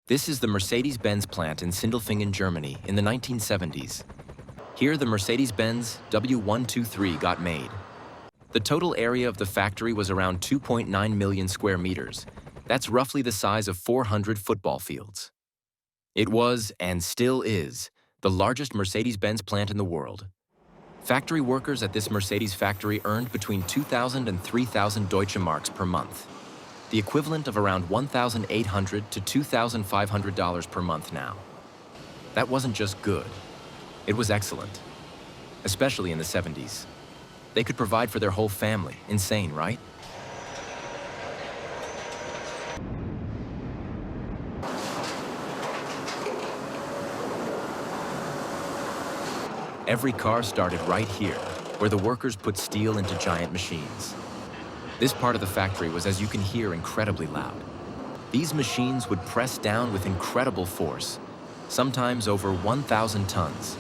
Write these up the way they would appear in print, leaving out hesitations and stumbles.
This is the Mercedes-Benz plant in Sindelfingen, Germany in the 1970s. Here, the Mercedes-Benz W123 got made. The total area of the factory was around 2.9 million square meters. That's roughly the size of 400 football fields. It was, and still is, the largest Mercedes-Benz plant in the world. Factory workers at this Mercedes factory earned between 2,000 and 3,000 Deutsche Marks per month, the equivalent of around $1,800 to $2,500 per month now. That wasn't just good, it was excellent, especially in the 70s. They could provide for their whole family. Insane, right? Every car started right here, where the workers put steel into giant machines. This part of the factory was, as you can hear, incredibly loud. These machines would press down with incredible force, sometimes over 1,000 tons.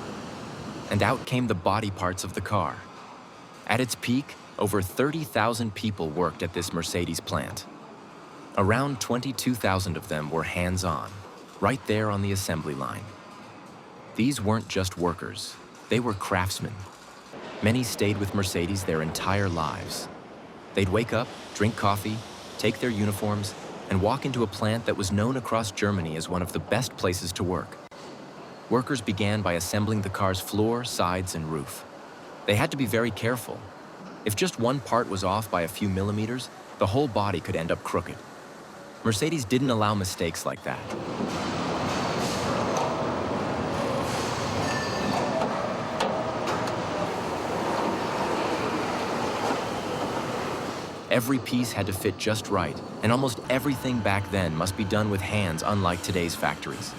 And out came the body parts of the car. At its peak, over 30,000 people worked at this Mercedes plant. Around 22,000 of them were hands-on, right there on the assembly line. These weren't just workers, they were craftsmen. Many stayed with Mercedes their entire lives. They'd wake up, drink coffee, take their uniforms, and walk into a plant that was known across Germany as one of the best places to work. Workers began by assembling the car's floor, sides, and roof. They had to be very careful. If just one part was off by a few millimeters, the whole body could end up crooked. Mercedes didn't allow mistakes like that. Every piece had to fit just right, and almost everything back then must be done with hands, unlike today's factories.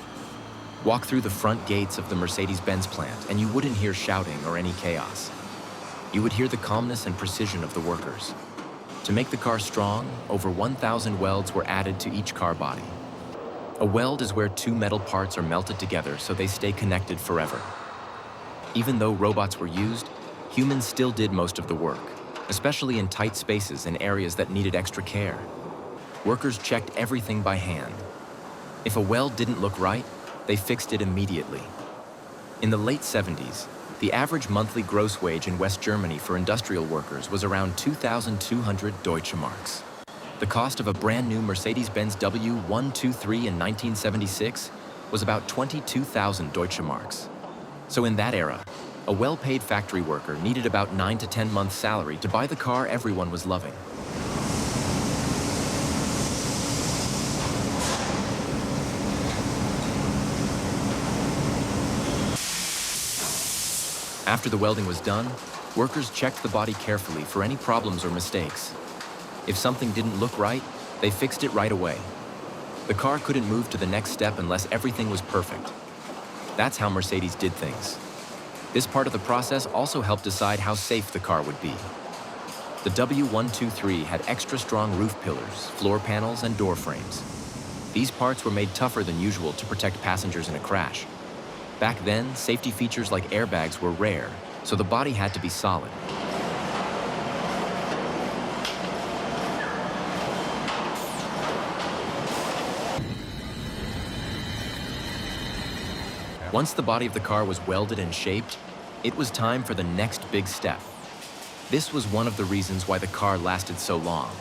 Walk through the front gates of the Mercedes-Benz plant and you wouldn't hear shouting or any chaos. You would hear the calmness and precision of the workers. To make the car strong, over 1,000 welds were added to each car body. A weld is where two metal parts are melted together so they stay connected forever. Even though robots were used, humans still did most of the work, especially in tight spaces and areas that needed extra care. Workers checked everything by hand. If a weld didn't look right, they fixed it immediately. In the late 70s, the average monthly gross wage in West Germany for industrial workers was around 2,200 Deutsche Marks. The cost of a brand new Mercedes-Benz W123 in 1976 was about 22,000 Deutsche Marks. So in that era, a well-paid factory worker needed about 9 to 10 months' salary to buy the car everyone was loving. After the welding was done, workers checked the body carefully for any problems or mistakes. If something didn't look right, they fixed it right away. The car couldn't move to the next step unless everything was perfect. That's how Mercedes did things. This part of the process also helped decide how safe the car would be. The W123 had extra strong roof pillars, floor panels, and door frames. These parts were made tougher than usual to protect passengers in a crash. Back then, safety features like airbags were rare, so the body had to be solid. Once the body of the car was welded and shaped, it was time for the next big step. This was one of the reasons why the car lasted so long.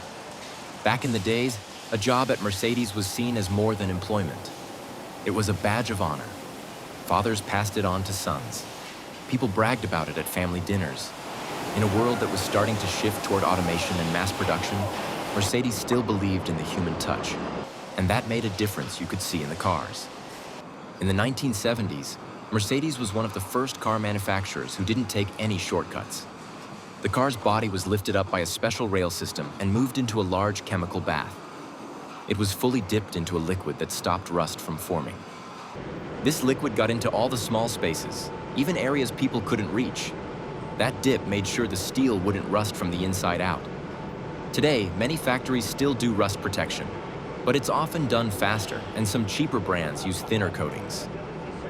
Back in the days, a job at Mercedes was seen as more than employment. It was a badge of honor. Fathers passed it on to sons. People bragged about it at family dinners. In a world that was starting to shift toward automation and mass production, Mercedes still believed in the human touch, and that made a difference you could see in the cars. In the 1970s, Mercedes was one of the first car manufacturers who didn't take any shortcuts. The car's body was lifted up by a special rail system and moved into a large chemical bath. It was fully dipped into a liquid that stopped rust from forming. This liquid got into all the small spaces, even areas people couldn't reach. That dip made sure the steel wouldn't rust from the inside out. Today, many factories still do rust protection, but it's often done faster, and some cheaper brands use thinner coatings.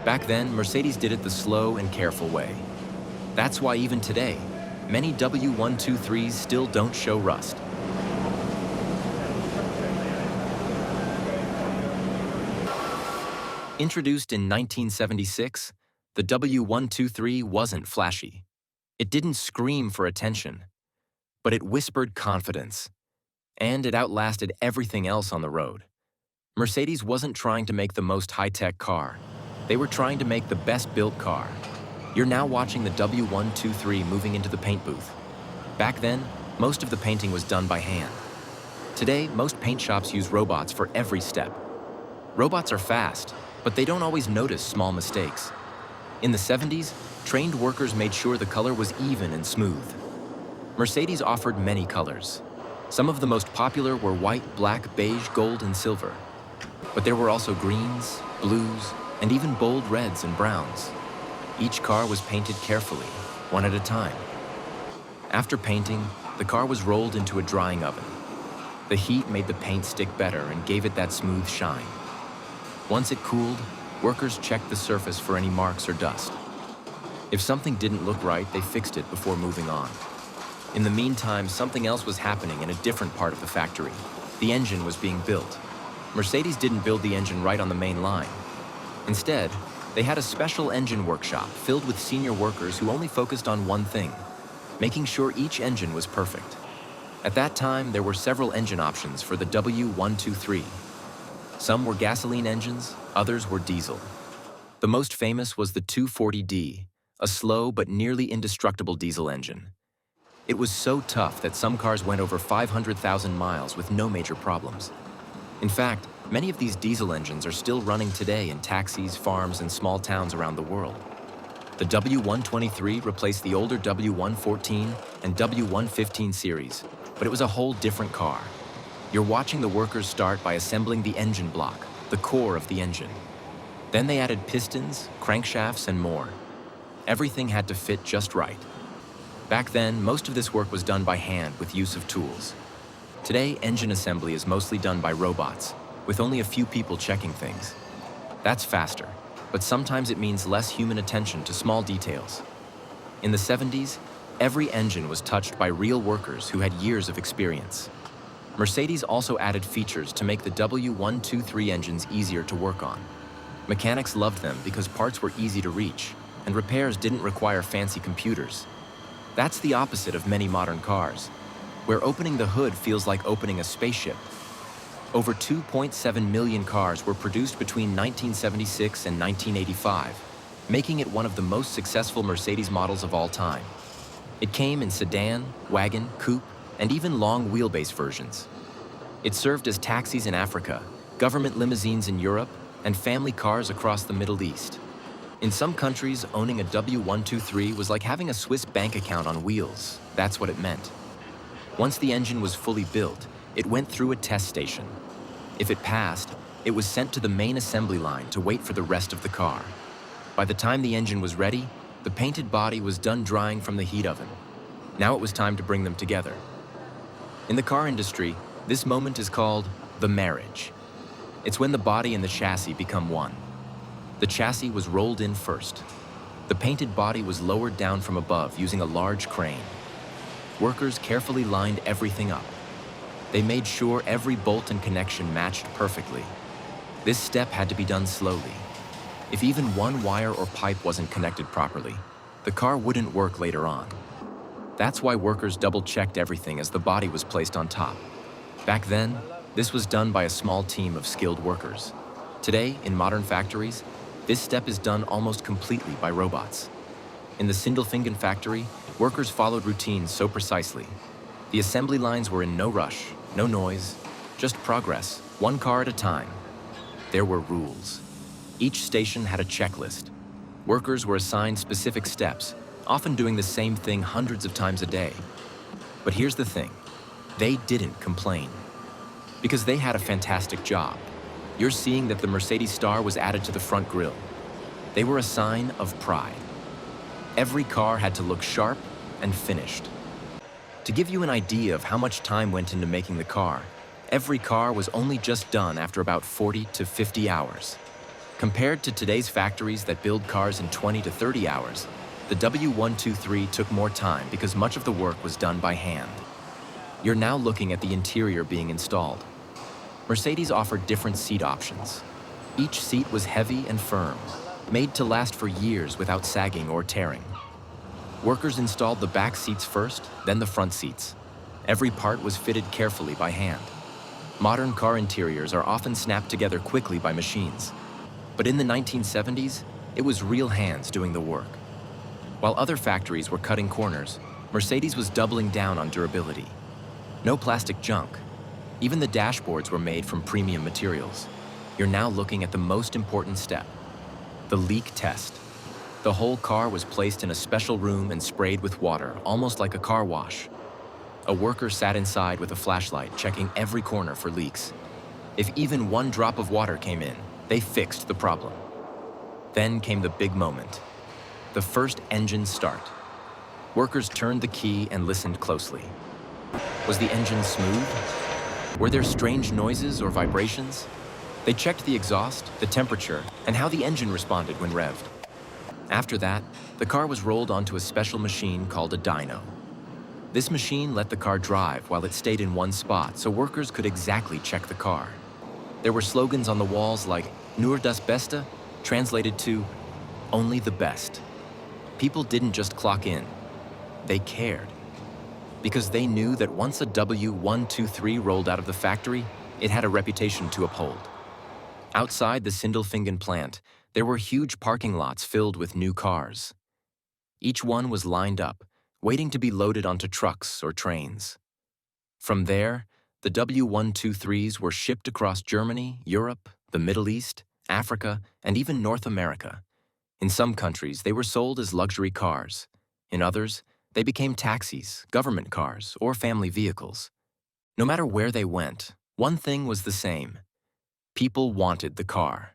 Back then, Mercedes did it the slow and careful way. That's why even today, many W123s still don't show rust. Introduced in 1976, the W123 wasn't flashy. It didn't scream for attention, but it whispered confidence, and it outlasted everything else on the road. Mercedes wasn't trying to make the most high-tech car. They were trying to make the best-built car. You're now watching the W123 moving into the paint booth. Back then, most of the painting was done by hand. Today, most paint shops use robots for every step. Robots are fast, but they don't always notice small mistakes. In the 70s, trained workers made sure the color was even and smooth. Mercedes offered many colors. Some of the most popular were white, black, beige, gold, and silver. But there were also greens, blues, and even bold reds and browns. Each car was painted carefully, one at a time. After painting, the car was rolled into a drying oven. The heat made the paint stick better and gave it that smooth shine. Once it cooled, workers checked the surface for any marks or dust. If something didn't look right, they fixed it before moving on. In the meantime, something else was happening in a different part of the factory. The engine was being built. Mercedes didn't build the engine right on the main line. Instead, they had a special engine workshop filled with senior workers who only focused on one thing: making sure each engine was perfect. At that time, there were several engine options for the W123. Some were gasoline engines, others were diesel. The most famous was the 240D, a slow but nearly indestructible diesel engine. It was so tough that some cars went over 500,000 miles with no major problems. In fact, many of these diesel engines are still running today in taxis, farms, and small towns around the world. The W123 replaced the older W114 and W115 series, but it was a whole different car. You're watching the workers start by assembling the engine block, the core of the engine. Then they added pistons, crankshafts, and more. Everything had to fit just right. Back then, most of this work was done by hand with use of tools. Today, engine assembly is mostly done by robots, with only a few people checking things. That's faster, but sometimes it means less human attention to small details. In the 70s, every engine was touched by real workers who had years of experience. Mercedes also added features to make the W123 engines easier to work on. Mechanics loved them because parts were easy to reach, and repairs didn't require fancy computers. That's the opposite of many modern cars, where opening the hood feels like opening a spaceship. Over 2.7 million cars were produced between 1976 and 1985, making it one of the most successful Mercedes models of all time. It came in sedan, wagon, coupe, and even long wheelbase versions. It served as taxis in Africa, government limousines in Europe, and family cars across the Middle East. In some countries, owning a W123 was like having a Swiss bank account on wheels. That's what it meant. Once the engine was fully built, it went through a test station. If it passed, it was sent to the main assembly line to wait for the rest of the car. By the time the engine was ready, the painted body was done drying from the heat oven. Now it was time to bring them together. In the car industry, this moment is called the marriage. It's when the body and the chassis become one. The chassis was rolled in first. The painted body was lowered down from above using a large crane. Workers carefully lined everything up. They made sure every bolt and connection matched perfectly. This step had to be done slowly. If even one wire or pipe wasn't connected properly, the car wouldn't work later on. That's why workers double-checked everything as the body was placed on top. Back then, this was done by a small team of skilled workers. Today, in modern factories, this step is done almost completely by robots. In the Sindelfingen factory, workers followed routines so precisely. The assembly lines were in no rush, no noise, just progress, one car at a time. There were rules. Each station had a checklist. Workers were assigned specific steps, often doing the same thing hundreds of times a day. But here's the thing, they didn't complain. Because they had a fantastic job. You're seeing that the Mercedes star was added to the front grille. They were a sign of pride. Every car had to look sharp and finished. To give you an idea of how much time went into making the car, every car was only just done after about 40 to 50 hours. Compared to today's factories that build cars in 20 to 30 hours, the W123 took more time because much of the work was done by hand. You're now looking at the interior being installed. Mercedes offered different seat options. Each seat was heavy and firm, made to last for years without sagging or tearing. Workers installed the back seats first, then the front seats. Every part was fitted carefully by hand. Modern car interiors are often snapped together quickly by machines. But in the 1970s, it was real hands doing the work. While other factories were cutting corners, Mercedes was doubling down on durability. No plastic junk. Even the dashboards were made from premium materials. You're now looking at the most important step, the leak test. The whole car was placed in a special room and sprayed with water, almost like a car wash. A worker sat inside with a flashlight, checking every corner for leaks. If even one drop of water came in, they fixed the problem. Then came the big moment, the first engine start. Workers turned the key and listened closely. Was the engine smooth? Were there strange noises or vibrations? They checked the exhaust, the temperature, and how the engine responded when revved. After that, the car was rolled onto a special machine called a dyno. This machine let the car drive while it stayed in one spot so workers could exactly check the car. There were slogans on the walls like "Nur das Beste," translated to "Only the best." People didn't just clock in, they cared. Because they knew that once a W123 rolled out of the factory, it had a reputation to uphold. Outside the Sindelfingen plant, there were huge parking lots filled with new cars. Each one was lined up, waiting to be loaded onto trucks or trains. From there, the W123s were shipped across Germany, Europe, the Middle East, Africa, and even North America. In some countries, they were sold as luxury cars. In others, they became taxis, government cars, or family vehicles. No matter where they went, one thing was the same. People wanted the car.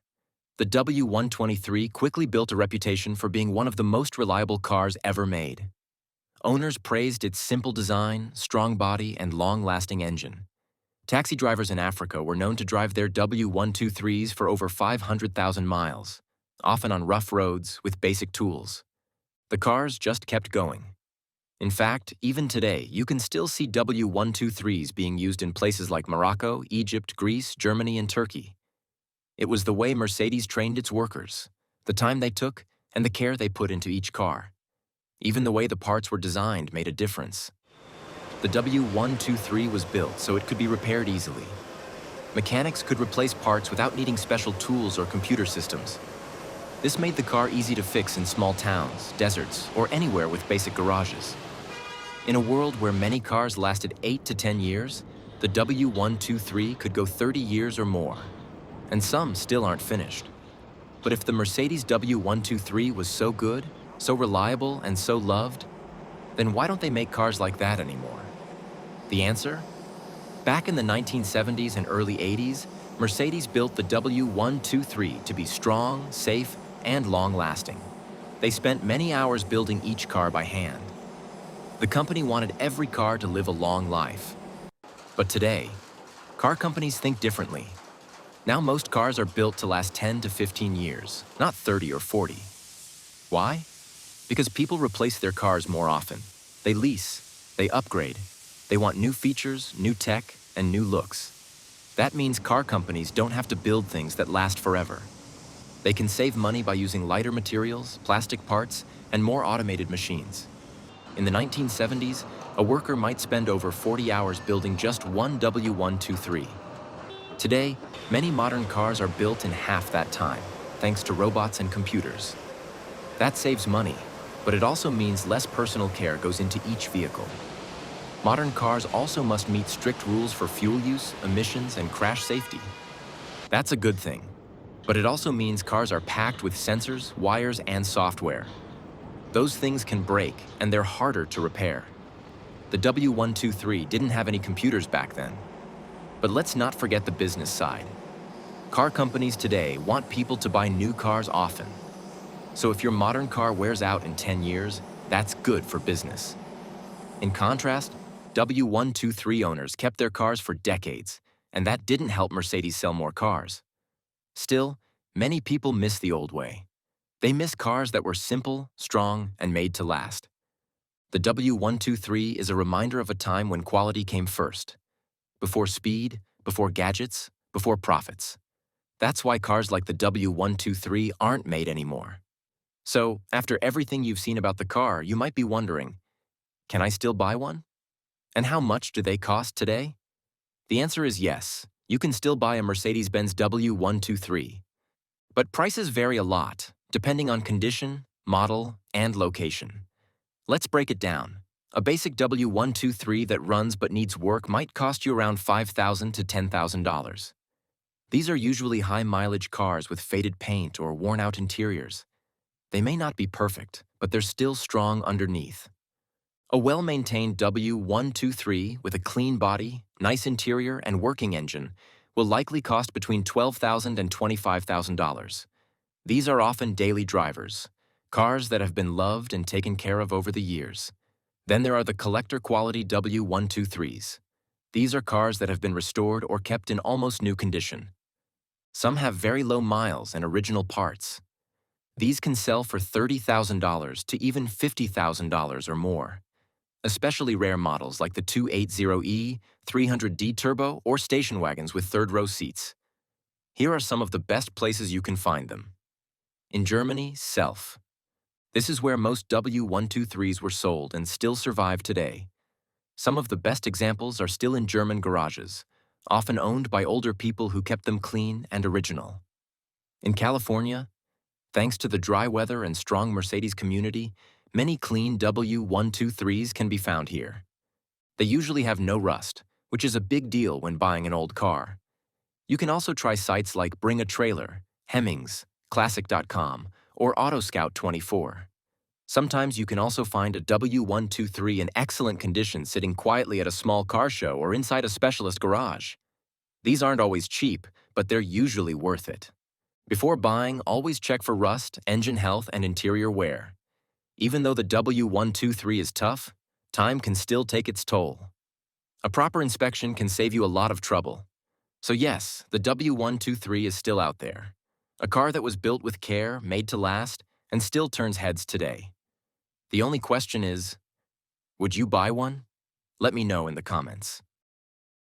The W123 quickly built a reputation for being one of the most reliable cars ever made. Owners praised its simple design, strong body, and long-lasting engine. Taxi drivers in Africa were known to drive their W123s for over 500,000 miles, often on rough roads with basic tools. The cars just kept going. In fact, even today, you can still see W123s being used in places like Morocco, Egypt, Greece, Germany, and Turkey. It was the way Mercedes trained its workers, the time they took, and the care they put into each car. Even the way the parts were designed made a difference. The W123 was built so it could be repaired easily. Mechanics could replace parts without needing special tools or computer systems. This made the car easy to fix in small towns, deserts, or anywhere with basic garages. In a world where many cars lasted 8 to 10 years, the W123 could go 30 years or more. And some still aren't finished. But if the Mercedes W123 was so good, so reliable, and so loved, then why don't they make cars like that anymore? The answer? Back in the 1970s and early 80s, Mercedes built the W123 to be strong, safe, and long-lasting. They spent many hours building each car by hand. The company wanted every car to live a long life. But today, car companies think differently. Now most cars are built to last 10 to 15 years, not 30 or 40. Why? Because people replace their cars more often. They lease, they upgrade, they want new features, new tech, and new looks. That means car companies don't have to build things that last forever. They can save money by using lighter materials, plastic parts, and more automated machines. In the 1970s, a worker might spend over 40 hours building just one W123. Today, many modern cars are built in half that time, thanks to robots and computers. That saves money, but it also means less personal care goes into each vehicle. Modern cars also must meet strict rules for fuel use, emissions, and crash safety. That's a good thing, but it also means cars are packed with sensors, wires, and software. Those things can break, and they're harder to repair. The W123 didn't have any computers back then. But let's not forget the business side. Car companies today want people to buy new cars often. So if your modern car wears out in 10 years, that's good for business. In contrast, W123 owners kept their cars for decades, and that didn't help Mercedes sell more cars. Still, many people miss the old way. They miss cars that were simple, strong, and made to last. The W123 is a reminder of a time when quality came first. Before speed, before gadgets, before profits. That's why cars like the W123 aren't made anymore. So, after everything you've seen about the car, you might be wondering, can I still buy one? And how much do they cost today? The answer is yes. You can still buy a Mercedes-Benz W123. But prices vary a lot, depending on condition, model, and location. Let's break it down. A basic W123 that runs but needs work might cost you around $5,000 to $10,000. These are usually high-mileage cars with faded paint or worn-out interiors. They may not be perfect, but they're still strong underneath. A well-maintained W123 with a clean body, nice interior, and working engine will likely cost between $12,000 and $25,000. These are often daily drivers, cars that have been loved and taken care of over the years. Then there are the collector-quality W123s. These are cars that have been restored or kept in almost new condition. Some have very low miles and original parts. These can sell for $30,000 to even $50,000 or more. Especially rare models like the 280E, 300D Turbo, or station wagons with third-row seats. Here are some of the best places you can find them. In Germany, Self. This is where most W123s were sold and still survive today. Some of the best examples are still in German garages, often owned by older people who kept them clean and original. In California, thanks to the dry weather and strong Mercedes community, many clean W123s can be found here. They usually have no rust, which is a big deal when buying an old car. You can also try sites like Bring a Trailer, Hemmings, Classic.com, or Autoscout24. Sometimes you can also find a W123 in excellent condition sitting quietly at a small car show or inside a specialist garage. These aren't always cheap, but they're usually worth it. Before buying, always check for rust, engine health, and interior wear. Even though the W123 is tough, time can still take its toll. A proper inspection can save you a lot of trouble. So yes, the W123 is still out there. A car that was built with care, made to last, and still turns heads today. The only question is, would you buy one? Let me know in the comments.